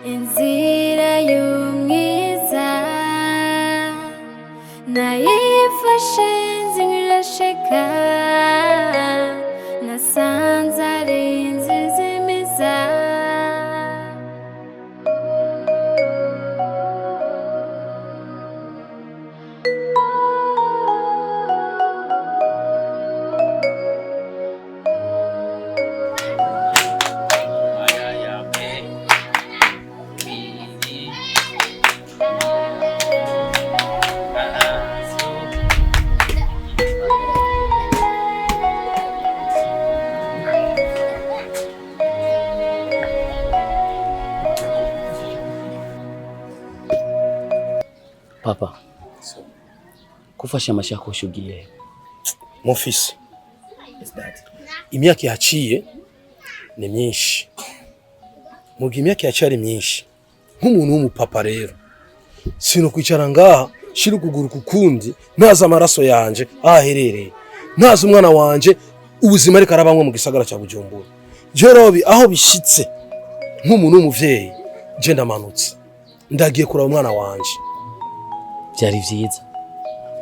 Inzira y'umwiza nayifashe nzirasheka nasanze ari Izimiza Papa, kufasha amashakoshi ugiye mufisi imyaka yaciye ni myinshi mugihe imyaka yaciye ari myinshi nk'umuntu w'umupapa rero sino kwicara ngaha shira ukuguru kukundi ntaza amaraso yanje aherereye ntaza umwana wanje ubuzima ariko arabamwe mu gisagara cya Bujumbura jerobi aho bishitse nk'umuntu w'umuvyeyi je ndamanutse ndagiye kuraba umwana wanje. byari vyiza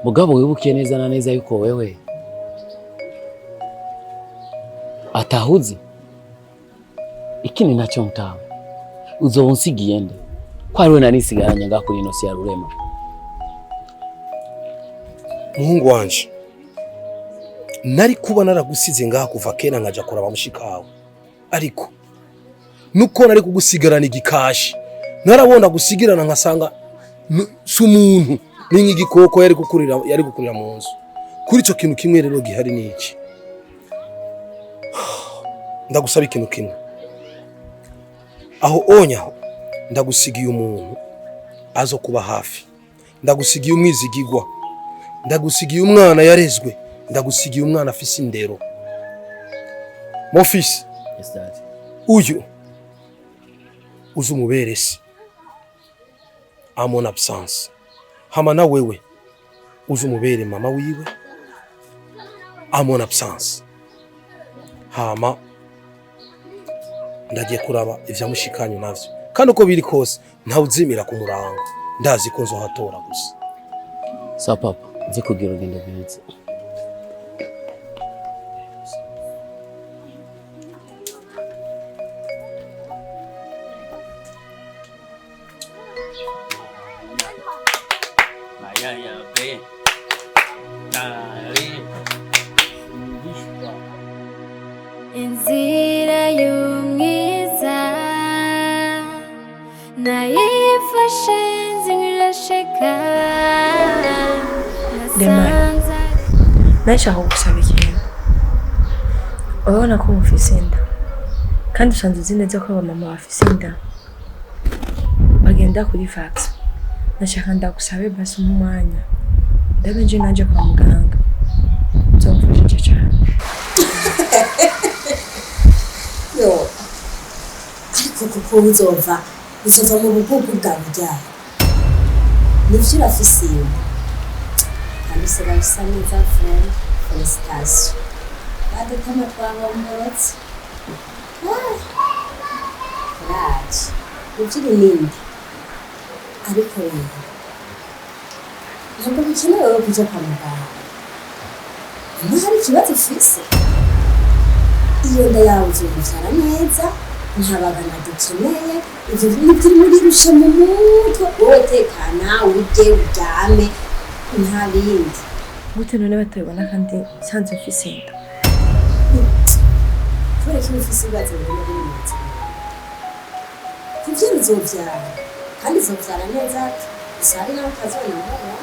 mugabo wibukiye neza na neza yuko wewe atahuzi ikini nacyo mtawe uzonsigiye nde ko ariwe nanisigaranye nga kuri inosi ya Rurema. Muhungu wanje nari kuba naragusize ngaha kuva kera nkaja kuraba mushikawe ariko nuko nari kugusigarana igikashi narabonda gusigirana nkasanga sumuntu ningi gikoko yari gukurira mu nzu. Kuri ico kintu kimwe rero gihari niki ndagusaba ikintu kimwe aho onya ndagusigiye umuntu azo kuba hafi, ndagusigiye umwizigigwa, ndagusigiye umwana yarezwe, ndagusigiye umwana afise indero. Mofisi Yes dad. Uyu uzumuberesi à mon absence. Hamana wewe uzumubere mama wiwe à mon absence. Hama ndagiye kuraba ivya mushikanyu navyo kandi uko biri kose nta uzimira ku murango ndazi ko nzohatora gusa. Sa papa nzi kugira urugendo rwiza. Inzira y'umwiza nayifashe nzirasheka nasanze nashaka gusaba ikintu. Urabona ko mufise inda kandi usanze uzi neza ko abamama bafise inda bagenda kuri fax. Nashaka ndagusabe basi umwanya ndabe nje naje kwa muganga nzomfasha cyane. Yo, ariko kuko uzova mu bugugu bwawe byawe nivyo urafise iyo kandi se bisa neza frere felicitation badakama twabomborotse raje ivyo nindi ariko ntabwo bikenewe kuja kwa muganga ntihari ikibazo ufise iyo nda yawe uzobyara neza ntabagana dukeneye ivyo bintu muri rusha mu mutwe wowe tekana urye uryame nta bindi Gute none batabibona kandi sanze mfise inda. kubera ko ufise ibibazo muri mutwe kuvyo uzobyara kandi uzobyara neza isari nawe ukazona mubona.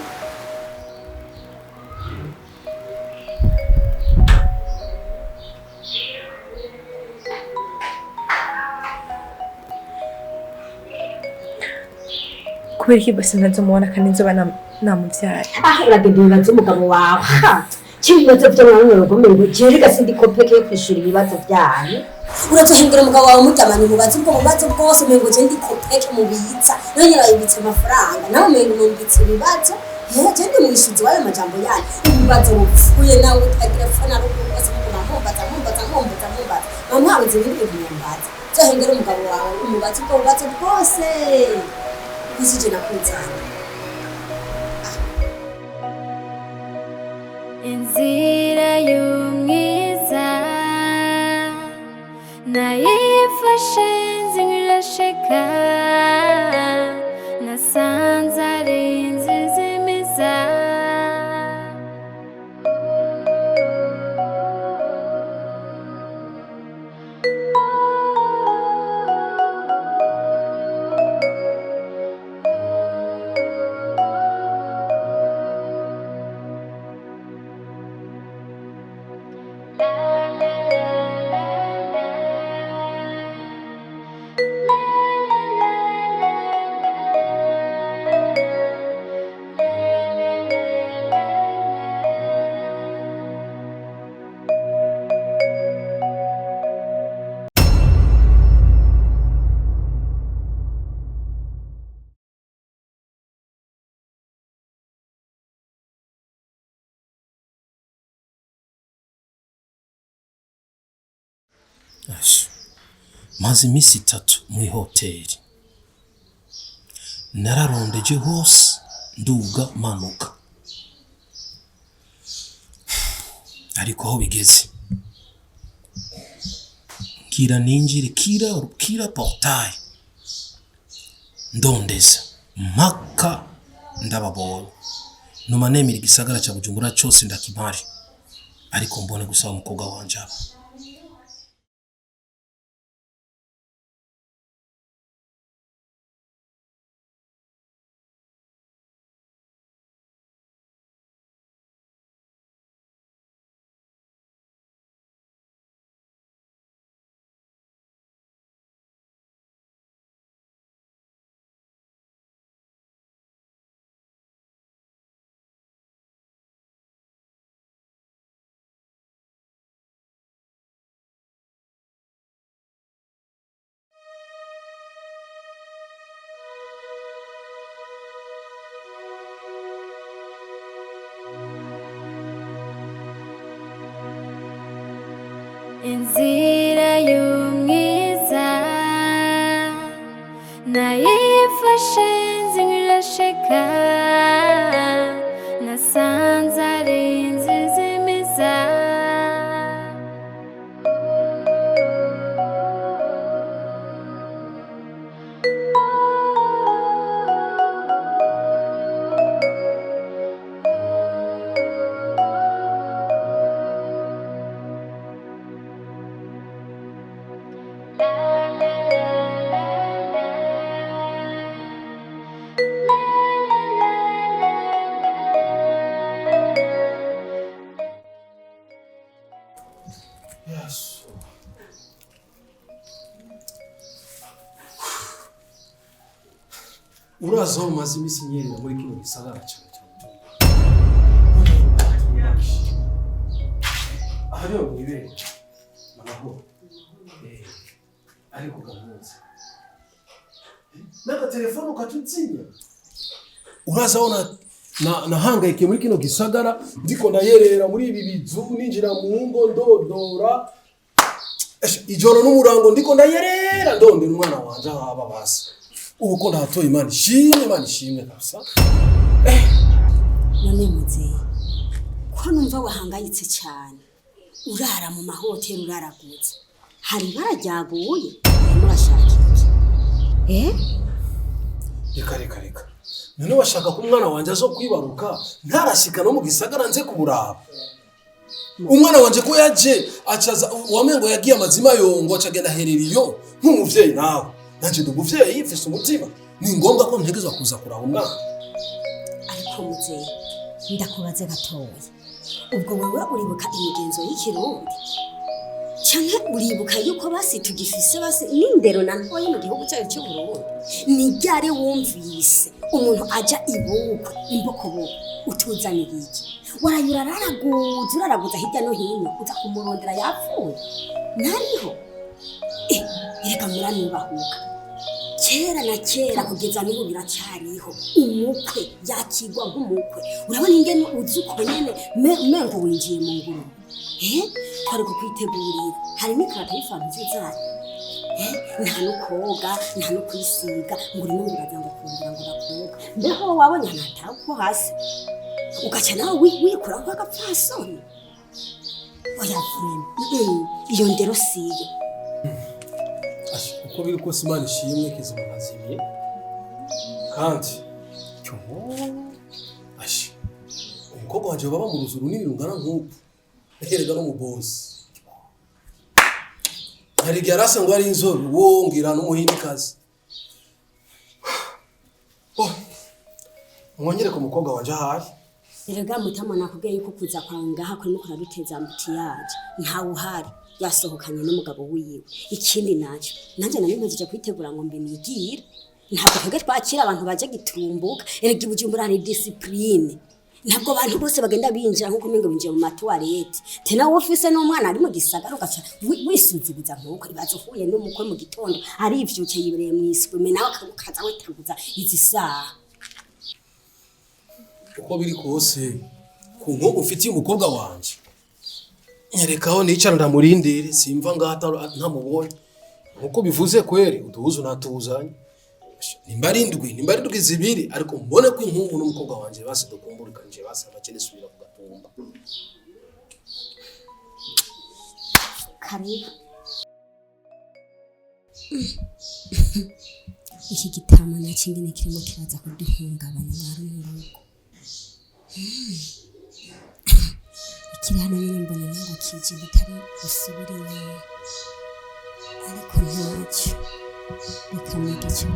Kubera iki basi ntazomubona kandi nzoba namuvyaye. Uragenda ibibazo umugabo wawe cy'ibibazo by'amahoro rugombe ngo kiri gasindi kopeke kwishura ibibazo byanyu urazohindura umugabo wawe mutamanye mubazo ubwo mubazo bwose mengo je ndi kopeke mubitsa nanye bayibitsa amafaranga nawe mengo mumbitsa ibibazo je ndi mwishuzi wayo majambo yanyu ibibazo bupfuye nawe utagira fana ruko rwose mumbaza mama wabuze ibindi bintu mumbaza zohengera umugabo wawe umubaze ubwo bubatse bwose kwisije nakuzana. Inzira y'umwiza nayifashe nzirashika nasanze ari Izimiza. Maze iminsi 3 muri hoteli nararondeje hose nduga manuka, ariko aho bigeze ngira ninjire kira portail ndondeza mpaka ndababonye numa nemera igisagara cya Bujumbura cyose ndakimari, ariko mbone gusaba umukobwa wanje aba. Inzira y'umwiza nayifashe nzirashika nasanze ari Izimiza. Uraza aho umaze iminsi nyerera muri kino gisagara cyane cyane. Ahari yo mwibere manaho ariko gamuze naka telefone ukatutsinya. Uraza aho nahangayike muri kino gisagara ndiko ndayerera muri ibi bizu ninjira mu ngo ndodora ijoro n'umurango ndiko ndayerera ndondera umwana wanje haba basi. Ubu ko ndatoye Imana ishimwe kabisa. None muzehe ko numva wahangayitse cyane urara mu mahoteli uraraguze, hari barajyaguye murashaka iki? Reka none bashaka ko umwana wanje azo kwibaruka ntarashika no mu gisagara nze kuburaba. Umwana wanje ko yaje acaza wamengo yagiye amazima yongo acagenda hereriyo nk'umuvyeyi nawe. Nanje ndumuvyeyi yifise umutima ni ngombwa ko ntegezwa kuza kuraba umwana. Ariko muzehe ndakubaze gatoya, ubwo wewe uribuka imigenzo y'ikirundi cyane uribuka yuko basi tugifise basi n'indero nantoye mu gihugu cyacu cy'u Burundi? Ni ryari wumvise umuntu aja ibukwe imbokoboko utuzanira iki? Warayura uraraguza hirya no hino uza kumurondera yapfuye nariho. Reka muranibahuka kera kugeza n'ubu biracyariho umukwe yakigwa nk'umukwe. Urabona ingene uzi uko nyene mengo winjiye mu nguru twari kukwitegurira hari n'ikarata y'ifantu zizanye nta no koga nta no kwisiga ngo urimo uraza ngo kumbira ngo bakoga mbeho wabonye natawe ko hasi ugaca nawe wikura nk'agapfasoni oya iyo ndero siyo uko biri kose Imana ishimwe kizima nazimiye kandi umukobwa wanje baba mu ruzu runini rungana nk'ubu erega no mu boss hari garasa ngo ari inzobe wo ngira n'umuhindikazi mwongere ku mukobwa wanje ahari erega mutama nakubwiye yuko kuza kwangaha kurimo kuraduteza mutiyaje ntawe uhari yasohokanye n'umugabo wiwe ikindi nacyo nanje nanimejeje kwitegura ngo mbe nigire ntabwo twege twakira abantu baje giturumbuka erega ibujumbura hari discipline ntabwo abantu bose bagenda binjira nkuko mingo binjiye mu matuwarete tena office n'umwana ari mu gisagara ugaca wisinzibiza nkuko ibazo huye n'umukwe mu gitondo ari ivyuke yibereye mu isume nawe akaza wetaguza izi saha uko biri kose ku nkogo ufitiye umukobwa wanje nyerekaho nicara ndamurindire simva ngata ntamubonye nkuko bivuze kweri uduhuzu natuzanye nimbarindwi zibiri ariko mbone ko inkungu n'umukobwa wanje base dukumburika nje base abakene subira ku gatumba karibu iki gitamo nakingene kirimo kiraza kuduhungabanya bari mu rugo ikiri hano nyine mbona ngo kije bitari gusubira inyuma ariko ntacyo bikamenya icyo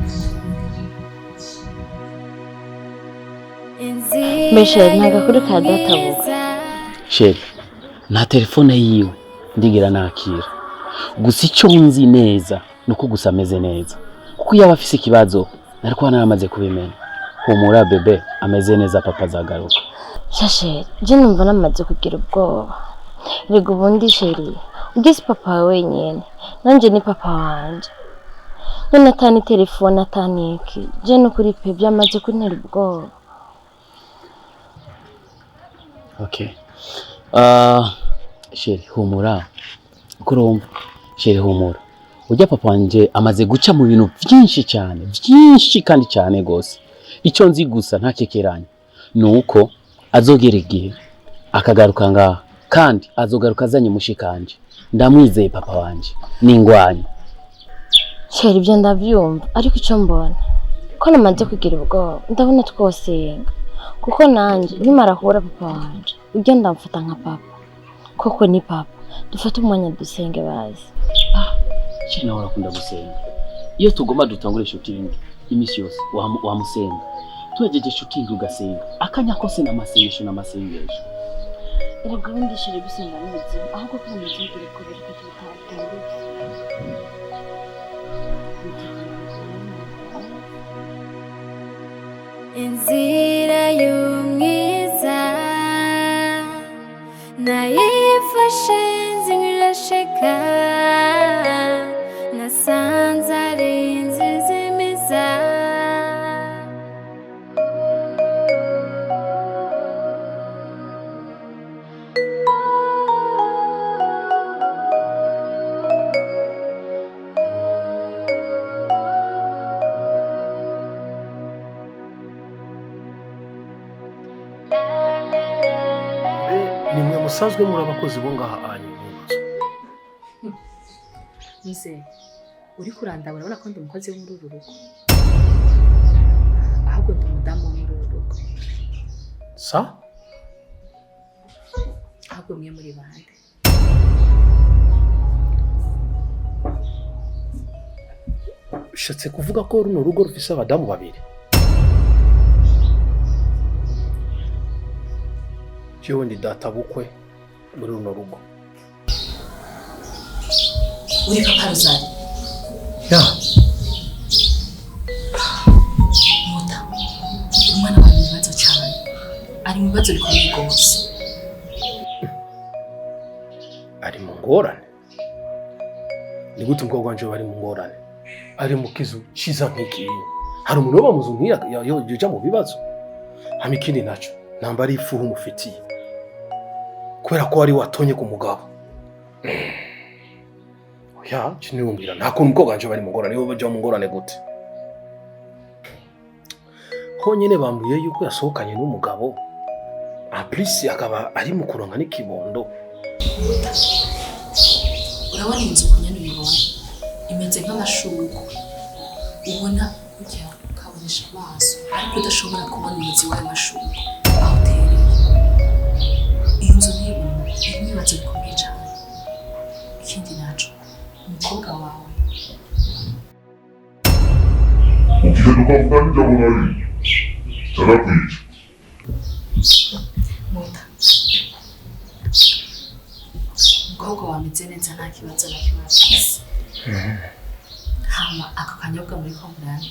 Meshe ntagakuru ka databuka Sheri nta telefone yiwe ndigira nakira gusa icyo nzi neza nuko gusa ameze neza kuko yaba afise ikibazo nariko naramaze kubimenya humura bebe ameze neza papa zagaruka Shashe je numva namaze kugira ubwoba rego ubundi Sheri ugise papa wenyene nanje ni papa wanje none atani telefone atani iki je nukuri pe byamaze kuntera ubwoba Okay. Sheri humura. Kurumva. Sheri humura. Ujya papa wanje amaze guca mu bintu byinshi kandi cyane gose. Icyo nzi gusa ntakekeranye. Nuko azogera igihe akagaruka ngaha kandi azogaruka azanye mushikanje. Ndamwizeye papa wanje. Ningwanye. Sheri byo ndavyumva ariko icyo mbona ko namaze kugira ubwoba ndabona twosenga. Kuko nanje nimara kubura papa wanje ugenda mfata nka papa koko ni papa dufata umwanya dusenge bazi China warakunda gusenga iyo tugomba dutangure shooting imisi yose wamusenga tuwejeje shooting ugasenga akanya kose n'amasengesho erega ndishire gusenga n'ubuzima ahubwo ko muzigire ko biriko tutatangura Inzira y'umwiza nayifashe nzirasheka nasanze ari Izimiza nimwe musanzwe muri abakozi bo ngaha anyu Nise uri kurandabura urabona ko ndi umukozi wo muri uru rugo ahubwo ndi umudamu wo muri uru rugo sa ahubwo mwe muri bande ushatse kuvuga ko runo rugo rufise abadamu babiri jewe ndi data bukwe muri runo rugo uri papa Rozari ya muta umwana wawe ibibazo cyane ari mu bibazo bikomeye rwose ari mu ngorane ni gute umukobwa wanje bari mu ngorane ari mu kizu ciza nk'iki hari umuntu uba muzu nk'iya yoja mu bibazo hama ikindi naco namba ari ifuhu mufitiye kubera ko wari watonye ku mugabo oya kiniyumvira nta kuntu umukobwa wanje bari mu ngorane nibo bajya mu ngorane gute ko nyene bambuye yuko yasohokanye n'umugabo plus akaba ari mu kuronka n'ikibondo. Urabona inzu kunyana uyibona imeze nk'amashurwe ubona kujya ukabonesha amaso ariko udashobora kubona umuzi w'ayo mashurwe aho utereye. Iyo nzu ntibona ibibazo bikomeye cyane. Ikindi naco umukobwa wawe ukigenda ukavuga n'ijambo nari tarakwica muta umukobwa wawe ameze neza nta kibazo na kimwe afise. Hama ako kanyobwa muri komurani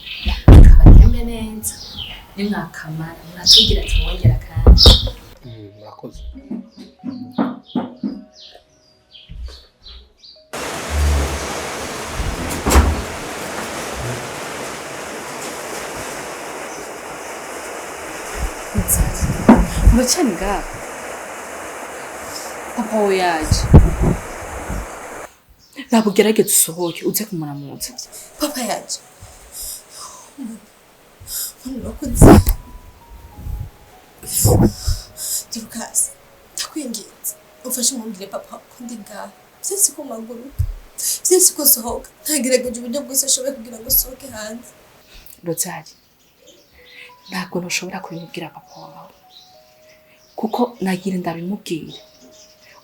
akaba atembe neza nimwakamara muratubwira ati mwongera kandi murakoze. Uracani ngaho papa we yaje ntabwo ugerageza usohoke uze kumuramutsa. Papa yaje urakoze Lucas ndakwinginze ufashe umubwire papa ko ndi ngaho sinzi ko maguru sinzi ko sohoka ntagerageje uburyo bwose ashoboye kugira ngo sohoke hanze. Rozari ntabwo ntushobora kubimubwira papa wawe kuko nagira ndabimubwira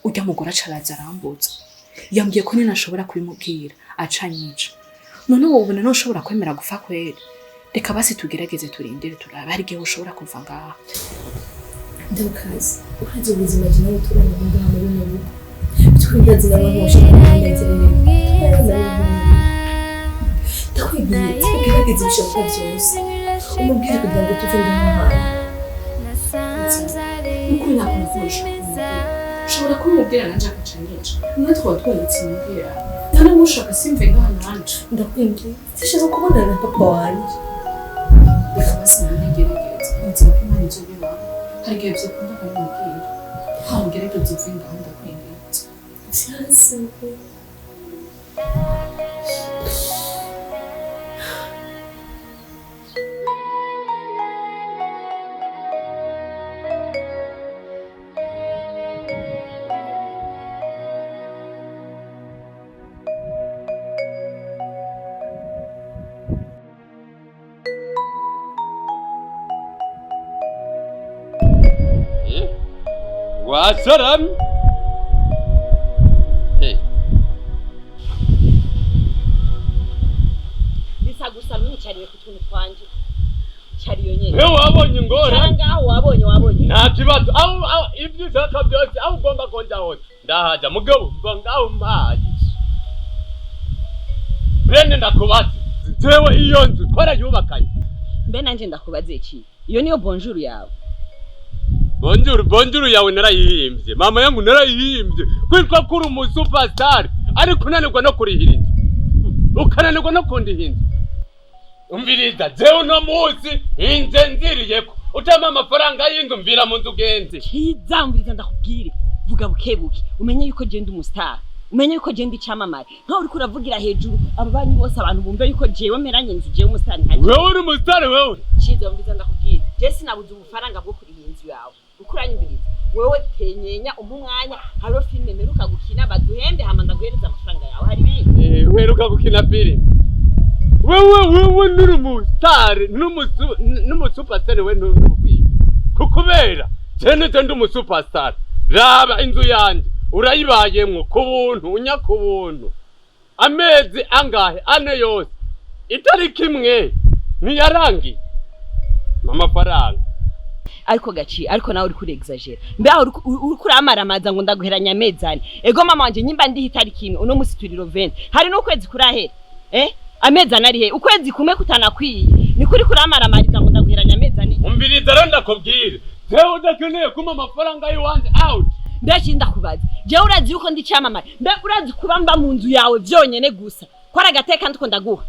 ujya mugora acaraza arambutsa yambwiye ko ninashobora kubimubwira acanyica none wowe ubona ntushobora kwemera gupfa kwera. Reka basi tugerageze turindire turabe hari igihe ushobora kuva ngaha. Lucas uhaje ubuzima jina uturanye ngaha muri mubu twigaze n'abantu bashaka kunezerera ndakwibwira ugerageze ibishoboka byose umubwire kugira ngo tuve ngaha nuko nakumufasha ushobora kumubwira nanje akacanyica natwe twaba twanditse imubwira nta n'ushaka simve ngaha nanje ndakwinginze sishaka kubonana na papa wanje. reka basi ngerageze nzira ko imana izobiba hari igihe byakunda kumubwira hama ugerageze uve ngaha ndakwinginze. Siyansiwe Wasaram. Hey. Bisa gusa mwicyariye ku tuntu twanje. Cyariyo nyene. Wewe wabonye ingora? Cyanga wabonye. Nta kibazo. Aho ibyo ushaka byose aho ugomba konja hose. Ndahaja mugabo mva ngaho mpaye. Brende ndakubaza. Jewe iyo nzu twarayubakanye. Mbe nanje ndakubaze iki? Iyo niyo bonjour yawe. Bonjour yawe narayihimbye. Mama yangu narayihimbye. Kwitwa kuri umu superstar ariko unanirwa no kurihira inzu. Ukananirwa no kundiha inzu. Umviriza jewe no munsi inze nziriyeko. Utama amafaranga y'inzu mvira mu nzu genze. Kizamviriza ndakubwire. Vuga bukebuke. Umenye yuko je ndi umustar. Umenye yuko je ndi cyamamare. Nka uri kuravugira hejuru ababanyi bose abantu bumve yuko jewe meranye nzi jewe umustar nkaje. Wewe uri umustar wewe. Kizamviriza ndakubwire. Je sinabuze ubufaranga bwo kuriha inzu yawe. Ukuranyumviriza wewe tenyenya umwanya haro filme meruka gukina baduhembe hama ndaguhereza amafaranga yawe hari bindi weruka gukina filme wewe nuri mu star numu superstar we nubukwiye kukubera cyane ndi umu superstar raba inzu yanje urayibayemwo kubuntu unyakubuntu amezi angahe ane yose itariki imwe niyarangi amafaranga ariko gaci ariko nawe uri kuri exagera mbe aho uri kuri amaramaza ngo ndaguheranya amezane ego mama wanje nyimba ndi itariki imwe uno musi turiro 20 hari no kwezi kurahera amezane ari he ukwezi kumwe kutanakwiye ni kuri amaramaza ngo ndaguheranya amezane umbiriza rero ndakubwire jewe udakeneye kuma amafaranga yiwanje out mbese ndakubaza je urazi yuko ndi cyamamare mbe urazi kuba mba mu nzu yawe byonyene gusa kwara gateka ndiko ndaguha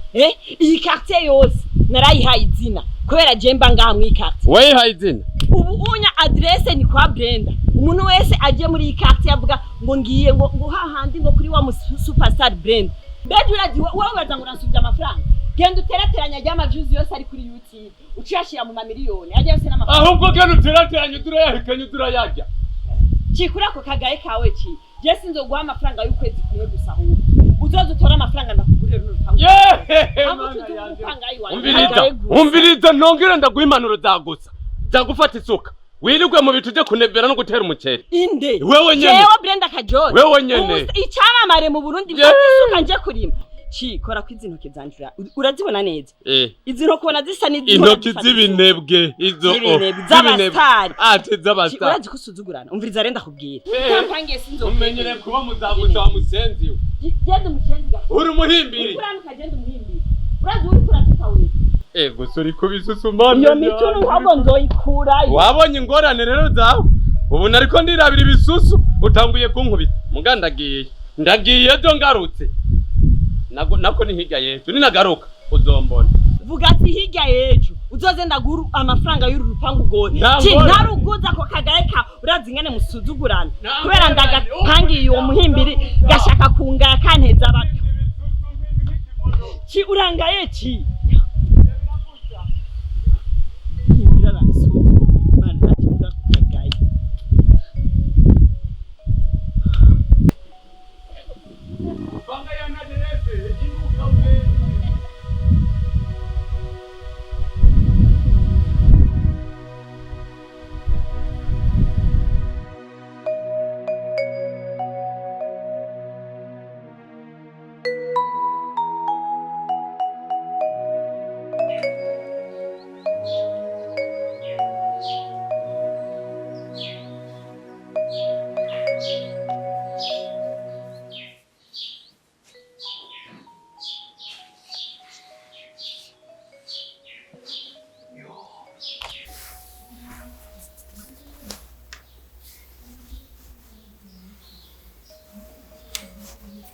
iyi quartier yose narayihaye izina kubera je mba ngaha mu quartier wayihaye izina ubu unya adresse ni kwa Brenda umuntu wese aje muri iyi quartier avuga ngo ngiye ngo hahandi ngo kuri wa superstar Brenda Beje urazi wowe baza ngo uransubya amafaranga. Genda uterateranya ry'amavyuzi yose ari kuri YouTube. Uciyashira mu mamiliyoni. Ajya yose n'amafaranga. Ahubwo genda uterateranya turayahekanye turayarya. Chikura ko kagaye kawe ki. Je sinzoguha amafaranga y'ukwezi kumwe gusa ahubwo. Uzoza utora amafaranga ndakugurira n'urupangu. Umviriza ntongera ndaguha impanuro zagusa. Zagufata isuka. Wirirwe mu bitu je kunebera no gutera umuceri. Inde. Wewe nyene. Jewe Brenda Kajori. Wewe nyene. Icyamamare mu Burundi bw'isuka nje kurima. Chi kora kwizintoke zanjura. Urazibona neza? Izi ntoke ubona zisa intoki z'ibinebwe izo z'abastari. Ate z'abastari. Urazi kusuzugurana. Umviriza renda kubwira. Tampangiye sinzo. Umenyere kuba muzaguca wa musenzi. Gende musenzi. Uri muhimbiri. Uranuka gende muhimbiri. Urazi uri kuratuka wewe. Ego sori kubisusumana. Iyo mitunu ntabwo nzoyikurayo. Wabonye ingorane rero zawe. Ubu nariko ndirabira ibisusu utanguye kunkubita. Mugandagiye. Ndagiye do ngarutse. Nako ni hirya yejo. Ninagaruka uzombona. Vuga ati hirya yejo. Uzoze ndaguru amafaranga y'uru rupangu gone. Ntaruguza ko kagaeka urazi ngene musuzugurana. Kubera ndagapangiye uwo muhimbiri gashaka kungaya kanteza abato. Chi urangaye chi.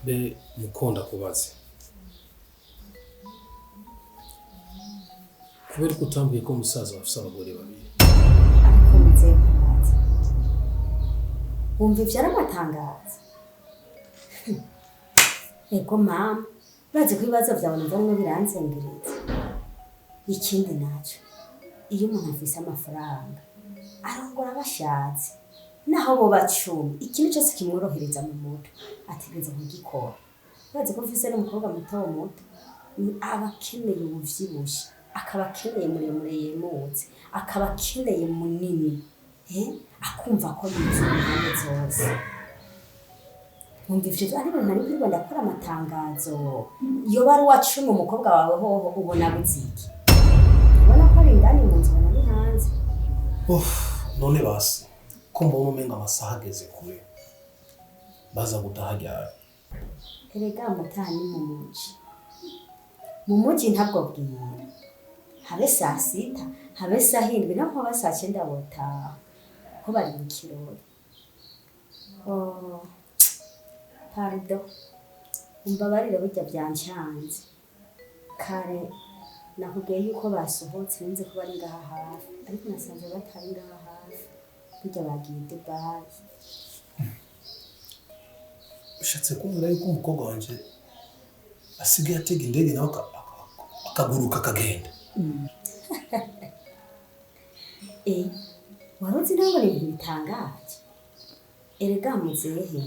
Be mukunda kubaza kubera ko utambuye ko umusaza bafite abagore babiri ariko muzeye kubaza wumva ivyo aramatangaza ego mama urazi ko ibibazo vyawe numva bimwe biranzengereza ikindi naco iyo umuntu afise amafaranga arongora abashatse naho bo bacumi ikintu cyose kimworohereza mu mutwe ategereza kugikora urazi ko mfise n'umukobwa muto aba akeneye ubuvyibushe akaba akeneye muremure yemutse akaba akeneye munini akumva ko yize impande zose wumva ivyo ari ibintu nari kwirwa ndakora amatangazo iyo bari wacumi umukobwa wawe hoho ubona buziki ubona ko ari indani mu nzu ubona ni hanze none basi ko mbona umenga amasaha ageze kure baza gutaha ryari erega mutaha ni mu muji ntabwo bwira habe saa sita habe saa hindwi naho haba saa cyenda botaha ko bari mu kirori pardon umbabarire burya byancanze kare nakubwiye yuko basohotse ninze ko bari ngaha hafi ariko nasanze batari ngaha hafi burya bagiye Dubai ushatse kumbwira yuko umukobwa wanje asigaye atega indege nawe akaguruka akagenda waruzi nawe ni ibintu bitangaje erega muzehe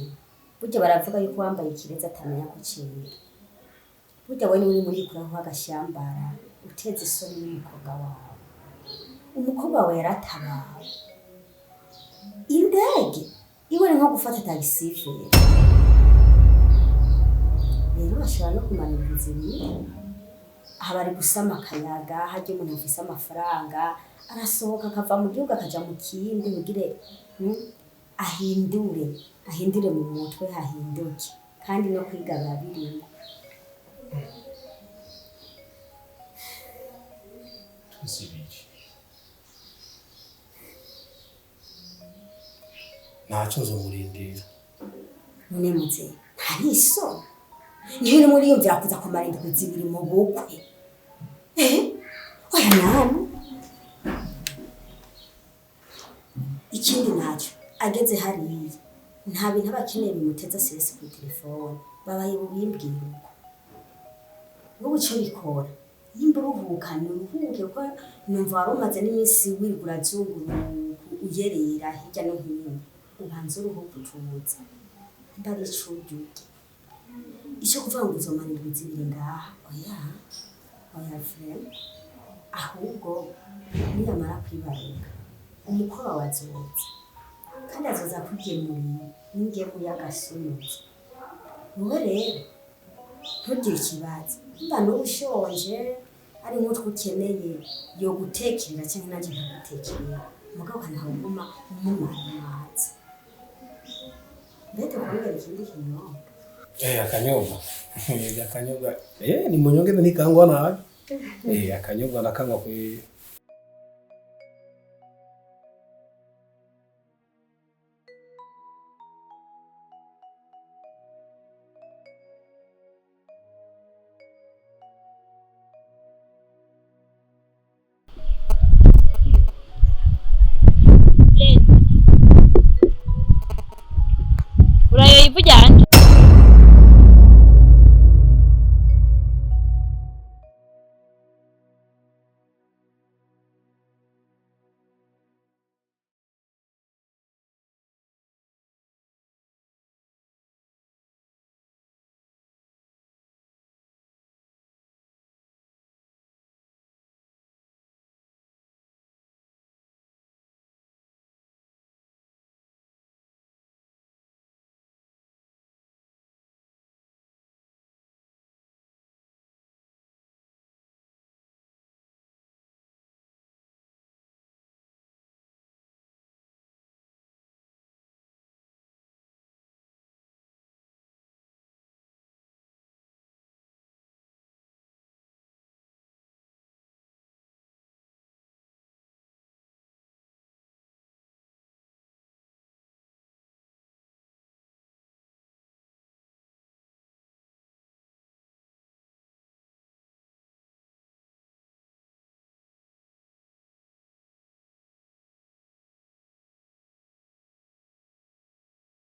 burya baravuga yuko wambaye ikirezi atamenya kucira burya we niwe muri kuraho agashambara uteze isoni n'umukobwa wawe umukobwa wawe yaratabawe indege iwe ni nko gufata tagisiferi rero bashobora no kumanura inzira aha bari gusama akayaga hajya umuntu afise amafaranga arasohoka akava mu gihugu akaja mu kindi mugire ahindure mu mutwe hahinduke kandi no kwiga babirimo tuzibiri ntacyo nzomurindira none muze ntari isoni niyo uri muri yumvira kuza kumara indwi zibiri mu bukwe oya nani ikindi nacyo ageze hariya nta bintu aba akeneye bimuteza sesi ku telefone babaye bubimbwira uko wowe uco bikora nimba uruhukane uruhuke kuko numva wari umaze n'iminsi wirirwa urazunguruka uyerera hirya no hino ubanza uruhuke utuza nimba ari ico urya ico kuvuga ngo uzomara indwi zibiri ngaha oya frere ahubwo niyamara kwibaruka umukoro wazoza kandi azoza kugemurira n'ingemu y'agasunutse wowe rero ntugire ikibazo mba n'ubushonje ari nk'utwo ukeneye yo gutekerera cyangwa nanjye nkagutekerera mugabo kanahaguma umumara amazi mbete kongera ikindi kinyobwa akanyobwa akanyobwa ni munyongeza nikangwa nawe akanyobwa nakangwa kwe urayo ivu ryanje